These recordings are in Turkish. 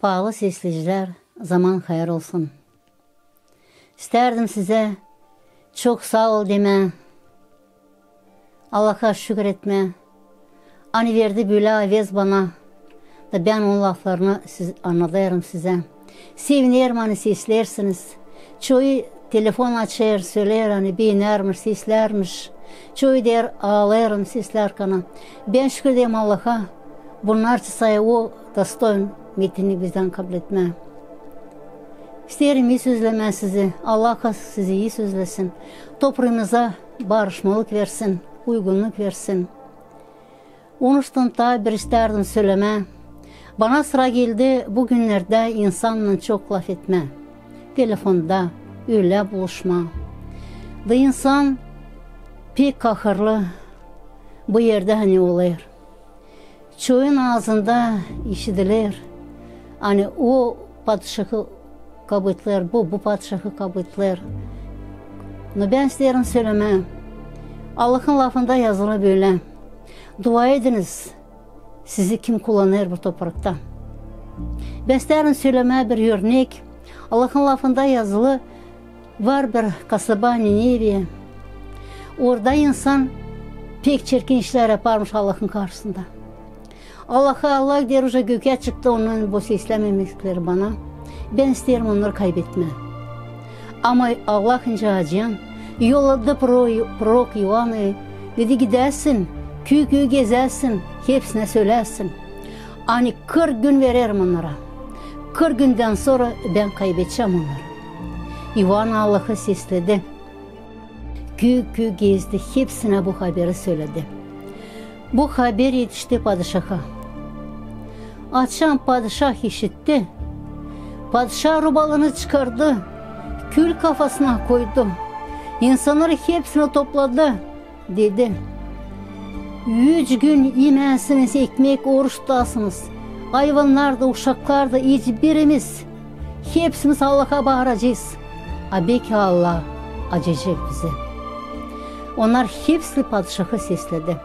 Pahalı sesliler, zaman hayır olsun. İsterdim size çok sağ ol deme. Allah'a şükür etme. Hani verdi böyle avez bana. Da ben o laflarını anlatıyorum size. Sevinirim hani seslersiniz. Çoğu telefon açar, söyler hani beğenermiş, seslermiş. Çoğu der ağlayarım sesler kana. Ben şükür edeyim Allah'a. Bunlar sayı o dostoyn metini bizden kabul etme. İsterim iyi sözleme sizi. Allah sizi iyi sözlesin. Toprağımıza barışmalık versin, uygunluk versin. Onuştan da bir isterdim söyleme. Bana sıra geldi bugünlerde insanla çok laf etme. Telefonda öyle buluşma. Da insan pek kahırlı bu yerde hani olur. Çoğun ağzında işitilir. Hani o padişahı kabul ettiler, bu padişahı kabul ettiler. Ben isterim söyleme. Allah'ın lafında yazılı böyle. Dua ediniz. Sizi kim kullanır bu toprakta? Ben isterim söyleme bir örnek. Allah'ın lafında yazılı var bir kasaba Nineviye. Orada insan pek çirkin işler yaparmış Allah'ın karşısında. Allah der uca göke çıktı onun bu seslememekleri bana. Ben isterim onları kaybetme. Ama Allah ince acıyan yolladı prorok Yuvan'ı. Dedi gidersin, köy gezersin, hepsine söylersin. Hani 40 gün veririm onlara. 40 günden sonra ben kaybedeceğim onları. Yuvan Allah'ı sesledi. Köy gezdi, hepsine bu haberi söyledi. Bu haber yetişti padişaha. Akşam padişah işitti. Padişah rubalını çıkardı. Kül kafasına koydu. İnsanları hepsini topladı. Dedi. 100 gün yemezsiniz ekmek, oruç tutasınız. Hayvanlar da, uşaklar da, iyice birimiz. Hepsimiz Allah'a bağıracağız. Belki Allah acıyacak bize. Onlar hepsi padişahı sesledi.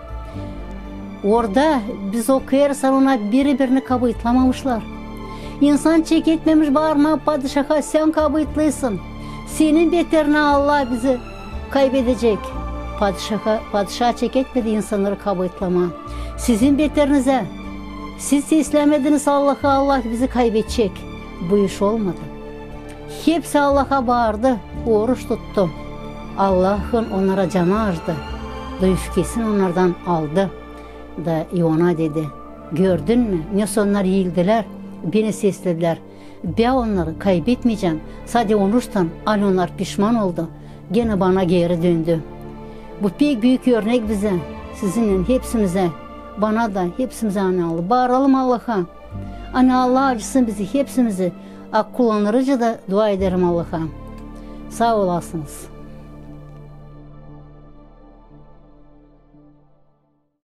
Orada biz okuyarsan ona birini kabul etmemişler. İnsan çek etmemiş bağırma padişaha sen kabul etlisin. Senin beterine Allah bizi kaybedecek. Padişah çek etmedi insanları kabul etmeme. Sizin beterinize siz seslemediniz Allah'a Allah bizi kaybedecek. Bu iş olmadı. Hepsi Allah'a bağırdı. Oruç tuttu. Allah'ın onlara canı acıdı. Öfkesini onlardan aldı. Da Yuvan'a dedi. Gördün mü? Ne sonlar yiyildiler. Beni seslediler. Ben onları kaybetmeyeceğim. Sadece oruçtan onlar pişman oldu. Gene bana geri döndü. Bu pek büyük örnek bize. Sizinle hepsimize. Bana da hepsimize anne bağıralım Allah'a. Anne Allah acısın bizi hepsimizi. Kullanırıcı da dua ederim Allah'a. Sağ olasınız.